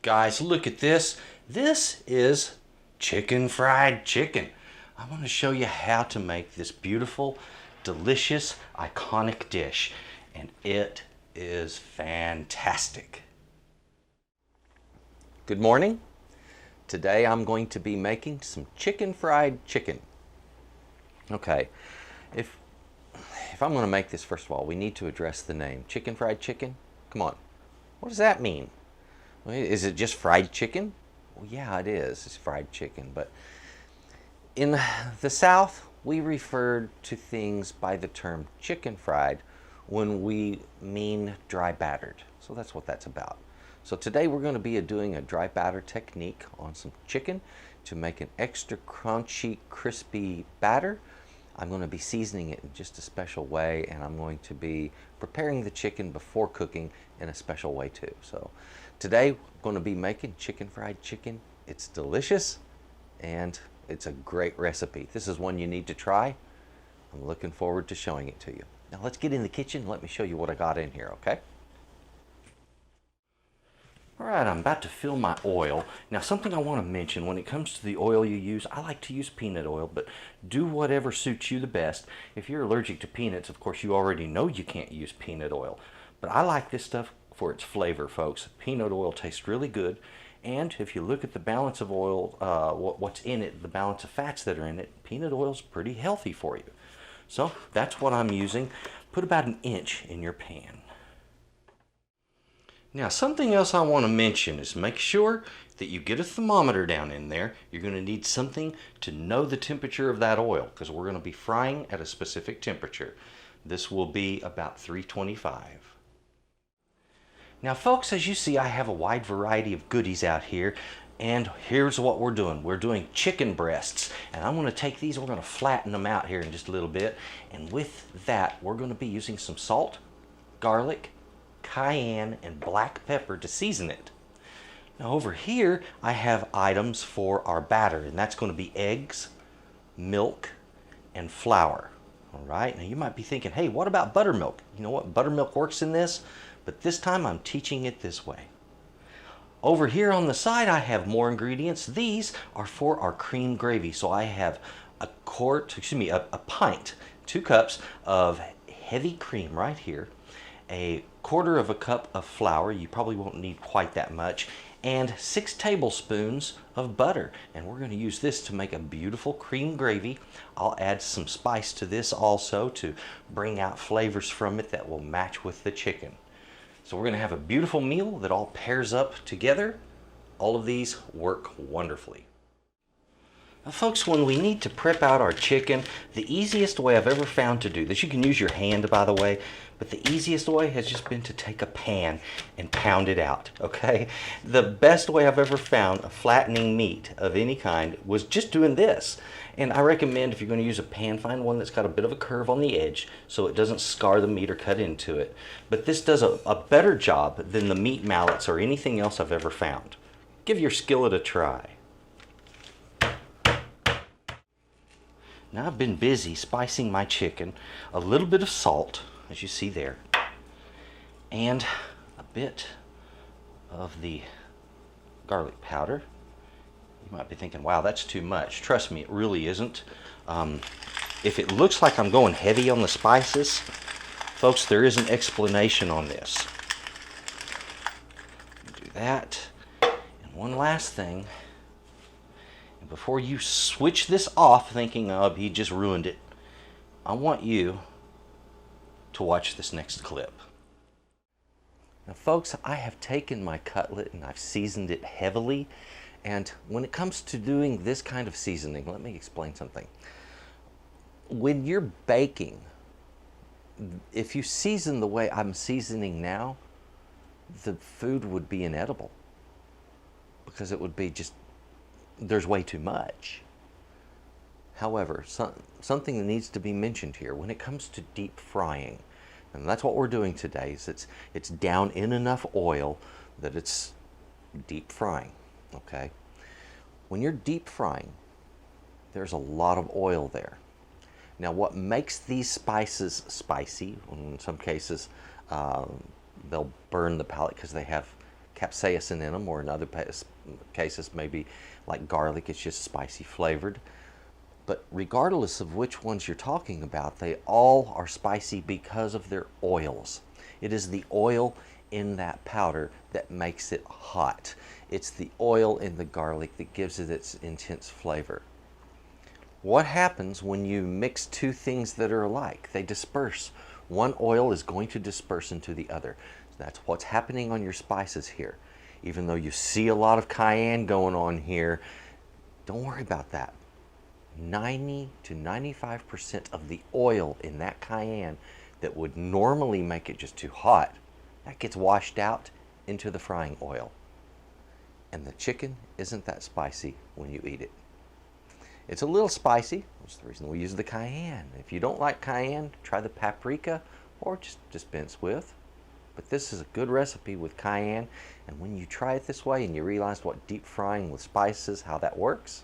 Guys, look at this. This is fried chicken. I want to show you how to make this beautiful, delicious, iconic dish, and it is fantastic. Good morning. Today I'm going to be making some fried chicken. Okay, if I'm going to make this, first of all, we need to address the name. Fried chicken? Come on. What does that mean? Is it just fried chicken? Well, yeah, it is. It's fried chicken. But in the South, we refer to things by the term chicken fried when we mean dry battered. So that's what that's about. So today we're going to be doing a dry batter technique on some chicken to make an extra crunchy, crispy batter. I'm going to be seasoning it in just a special way, and I'm going to be preparing the chicken before cooking in a special way too. So today we're going to be making fried chicken. It's delicious and it's a great recipe. This is one you need to try. I'm looking forward to showing it to you. Now let's get in the kitchen and let me show you what I got in here, okay? Alright, I'm about to fill my oil. Now something I want to mention, when it comes to the oil you use, I like to use peanut oil, but do whatever suits you the best. If you're allergic to peanuts, of course you already know you can't use peanut oil. But I like this stuff for its flavor, folks. Peanut oil tastes really good, and if you look at the balance of oil, what's in it, the balance of fats that are in it, peanut oil is pretty healthy for you. So that's what I'm using. Put about an inch in your pan. Now something else I want to mention is make sure that you get a thermometer down in there. You're going to need something to know the temperature of that oil, because we're going to be frying at a specific temperature. This will be about 325. Now folks, as you see, I have a wide variety of goodies out here, and here's what we're doing. We're doing chicken breasts, and I'm going to take these, we're going to flatten them out here in just a little bit, and with that we're going to be using some salt, garlic, cayenne, and black pepper to season it. Now over here I have items for our batter, and that's going to be eggs, milk, and flour. Alright, now you might be thinking, hey, what about buttermilk? You know what, buttermilk works in this, but this time I'm teaching it this way. Over here on the side I have more ingredients. These are for our cream gravy. So I have a pint, 2 cups of heavy cream right here, a quarter of a cup of flour, you probably won't need quite that much, and 6 tablespoons of butter. And we're going to use this to make a beautiful cream gravy. I'll add some spice to this also to bring out flavors from it that will match with the chicken. So we're going to have a beautiful meal that all pairs up together. All of these work wonderfully. Now folks, when we need to prep out our chicken, the easiest way I've ever found to do this, you can use your hand by the way, but the easiest way has just been to take a pan and pound it out, okay? The best way I've ever found of flattening meat of any kind was just doing this. And I recommend, if you're going to use a pan, find one that's got a bit of a curve on the edge so it doesn't scar the meat or cut into it. But this does a better job than the meat mallets or anything else I've ever found. Give your skillet a try. Now I've been busy spicing my chicken, a little bit of salt, as you see there, and a bit of the garlic powder. You might be thinking, wow, that's too much. Trust me, it really isn't. If it looks like I'm going heavy on the spices, folks, there is an explanation on this. Do that. And one last thing. Before you switch this off thinking, oh, he just ruined it, I want you to watch this next clip. Now folks, I have taken my cutlet and I've seasoned it heavily. And when it comes to doing this kind of seasoning, let me explain something. When you're baking, if you season the way I'm seasoning now, the food would be inedible, because it would be just, there's way too much. However, something that needs to be mentioned here when it comes to deep frying, and that's what we're doing today, is it's down in enough oil that it's deep frying, okay? When you're deep frying, there's a lot of oil there. Now what makes these spices spicy, in some cases they'll burn the palate because they have capsaicin in them, or in other cases maybe like garlic, it's just spicy flavored. But regardless of which ones you're talking about, they all are spicy because of their oils. It is the oil in that powder that makes it hot. It's the oil in the garlic that gives it its intense flavor. What happens when you mix two things that are alike? They disperse. One oil is going to disperse into the other. That's what's happening on your spices here. Even though you see a lot of cayenne going on here, don't worry about that. 90 to 95% of the oil in that cayenne that would normally make it just too hot, that gets washed out into the frying oil. And the chicken isn't that spicy when you eat it. It's a little spicy. That's the reason we use the cayenne. If you don't like cayenne, try the paprika or just dispense with. But this is a good recipe with cayenne, and when you try it this way and you realize what deep frying with spices, how that works,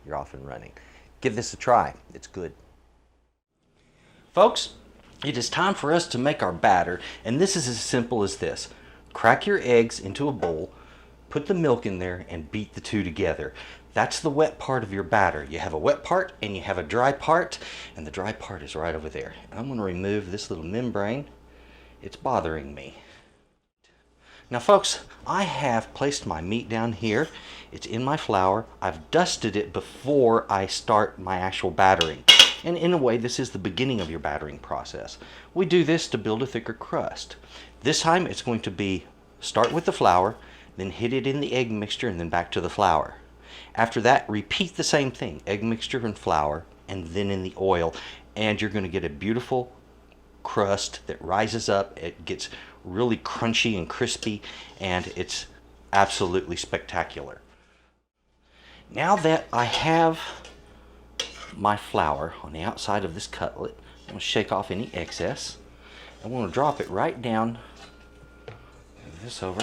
you're off and running. Give this a try. It's good. Folks, it is time for us to make our batter, and this is as simple as this. Crack your eggs into a bowl, put the milk in there, and beat the two together. That's the wet part of your batter. You have a wet part and you have a dry part, and the dry part is right over there. I'm going to remove this little membrane. It's bothering me. Now folks, I have placed my meat down here. It's in my flour. I've dusted it before I start my actual battering. And in a way, this is the beginning of your battering process. We do this to build a thicker crust. This time it's going to be start with the flour, then hit it in the egg mixture, and then back to the flour. After that, repeat the same thing, egg mixture and flour, and then in the oil, and you're going to get a beautiful crust that rises up. It gets really crunchy and crispy, and it's absolutely spectacular. Now that I have my flour on the outside of this cutlet, I'm going to shake off any excess. I want to drop it right down, move this over,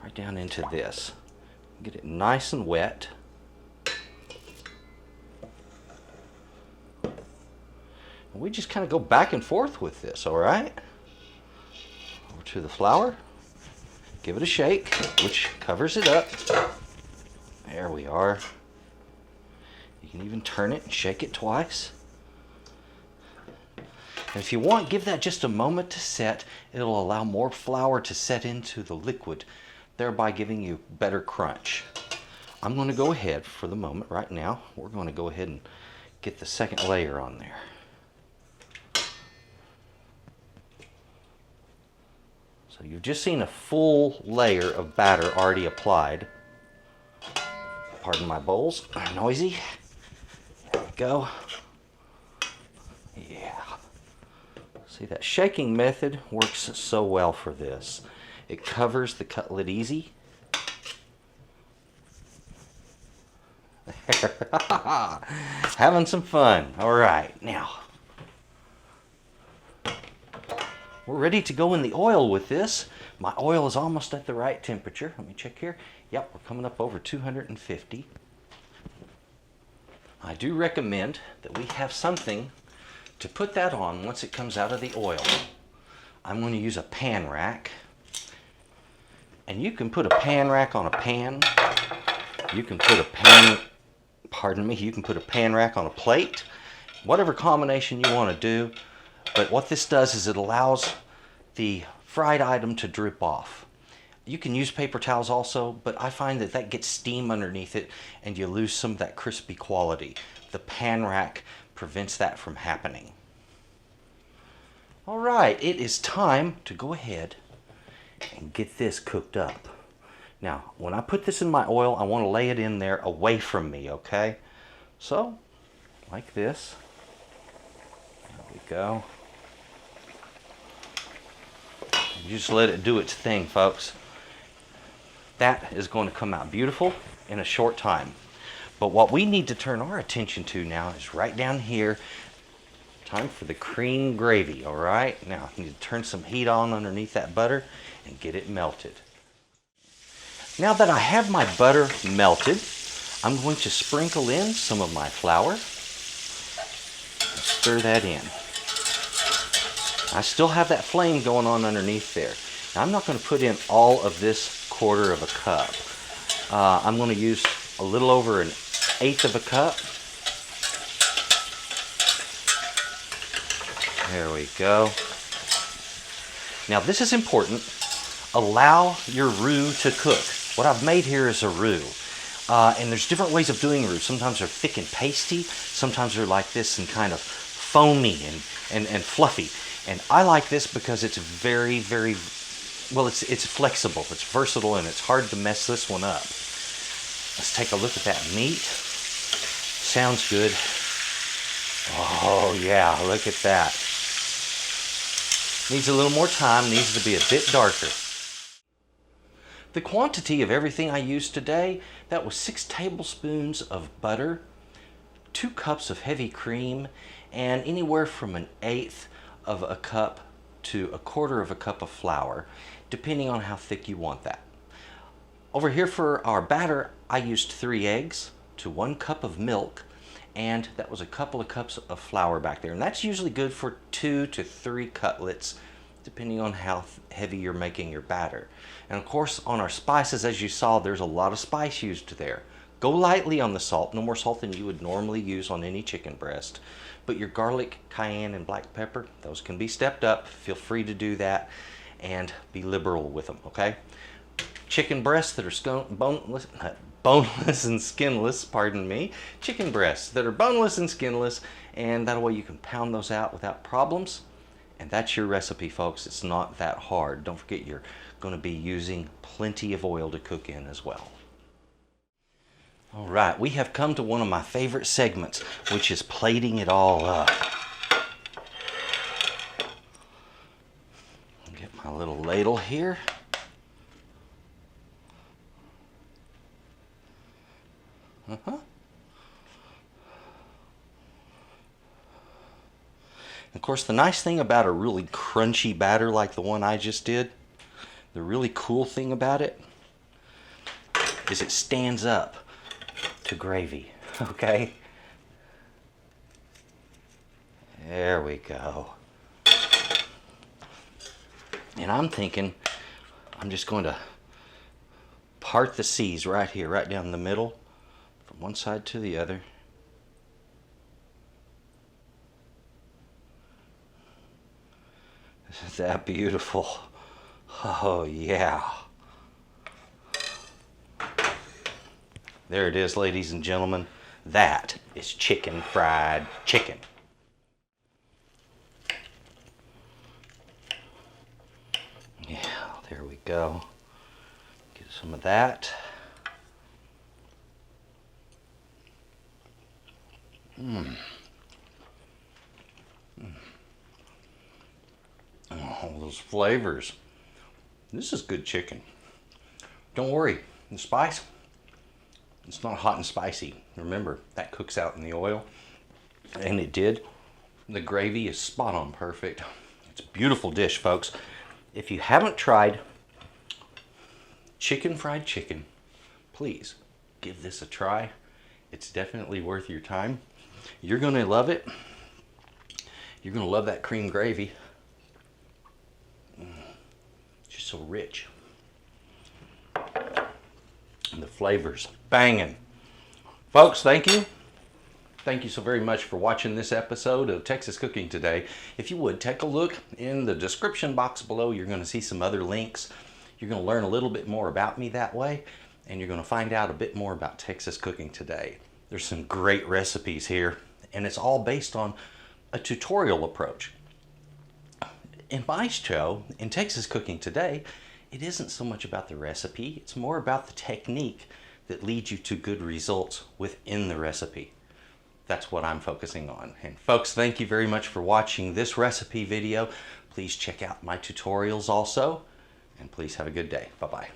right down into this. Get it nice and wet. And we just kind of go back and forth with this, all right? Over to the flour. Give it a shake, which covers it up. There we are. You can even turn it and shake it twice. And if you want, give that just a moment to set. It'll allow more flour to set into the liquid, thereby giving you better crunch. I'm going to go ahead for the moment right now. We're going to go ahead and get the second layer on there. So you've just seen a full layer of batter already applied. Pardon my bowls, they're noisy. There we go. Yeah. See, that shaking method works so well for this. It covers the cutlet easy. Having some fun. All right, now we're ready to go in the oil with this. My oil is almost at the right temperature. Let me check here. Yep, we're coming up over 250. I do recommend that we have something to put that on once it comes out of the oil. I'm going to use a pan rack. And you can put a pan rack on a pan. You can put a pan, you can put a pan rack on a plate. Whatever combination you want to do. But what this does is it allows the fried item to drip off. You can use paper towels also, but I find that that gets steam underneath it and you lose some of that crispy quality. The pan rack prevents that from happening. All right, it is time to go ahead and get this cooked up. Now, when I put this in my oil, I want to lay it in there away from me, okay? So, like this. There we go. You just let it do its thing, folks. That is going to come out beautiful in a short time. But what we need to turn our attention to now is right down here. Time for the cream gravy, all right? Now, you need to turn some heat on underneath that butter and get it melted. Now that I have my butter melted, I'm going to sprinkle in some of my flour and stir that in. I still have that flame going on underneath there. Now, I'm not going to put in all of this 1/4 of a cup. I'm going to use a little over 1/8 of a cup. There we go. Now this is important. Allow your roux to cook. What I've made here is a roux. And there's different ways of doing roux. Sometimes they're thick and pasty. Sometimes they're like this and kind of foamy and fluffy. And I like this because it's very, very, well, it's flexible. It's versatile and it's hard to mess this one up. Let's take a look at that meat. Sounds good. Oh yeah, look at that. Needs a little more time, needs to be a bit darker. The quantity of everything I used today, that was 6 tablespoons of butter, 2 cups of heavy cream, and anywhere from 1/8 of a cup to 1/4 of a cup of flour, depending on how thick you want that. Over here for our batter, I used 3 eggs to 1 cup of milk, and that was a couple of cups of flour back there. And that's usually good for 2 to 3 cutlets, depending on how heavy you're making your batter. And of course, on our spices, as you saw, there's a lot of spice used there. Go lightly on the salt, no more salt than you would normally use on any chicken breast. But your garlic, cayenne, and black pepper, those can be stepped up. Feel free to do that and be liberal with them, okay? Chicken breasts that are boneless and skinless, pardon me. Chicken breasts that are boneless and skinless, and that way you can pound those out without problems. And that's your recipe, folks. It's not that hard. Don't forget you're going to be using plenty of oil to cook in as well. All right, we have come to one of my favorite segments, which is plating it all up. Get my little ladle here. Of course, the nice thing about a really crunchy batter like the one I just did, the really cool thing about it is it stands up to gravy, okay? There we go. And I'm thinking I'm just going to part the seas right here, right down the middle, from one side to the other. Isn't that beautiful? Oh yeah. There it is, ladies and gentlemen. That is chicken fried chicken. Yeah, there we go. Get some of that. Oh, those flavors. This is good chicken. Don't worry, the spice, it's not hot and spicy. Remember, that cooks out in the oil, and it did. The gravy is spot on perfect. It's a beautiful dish, folks. If you haven't tried chicken fried chicken, please give this a try. It's definitely worth your time. You're gonna love it. You're gonna love that cream gravy. Just so rich. And the flavors banging. Folks, thank you. Thank you so very much for watching this episode of Texas Cooking Today. If you would, take a look in the description box below. You're going to see some other links. You're going to learn a little bit more about me that way, and you're going to find out a bit more about Texas Cooking Today. There's some great recipes here, and it's all based on a tutorial approach. In my show, in Texas Cooking Today, it isn't so much about the recipe, it's more about the technique that leads you to good results within the recipe. That's what I'm focusing on. And folks, thank you very much for watching this recipe video. Please check out my tutorials also, and please have a good day. Bye-bye.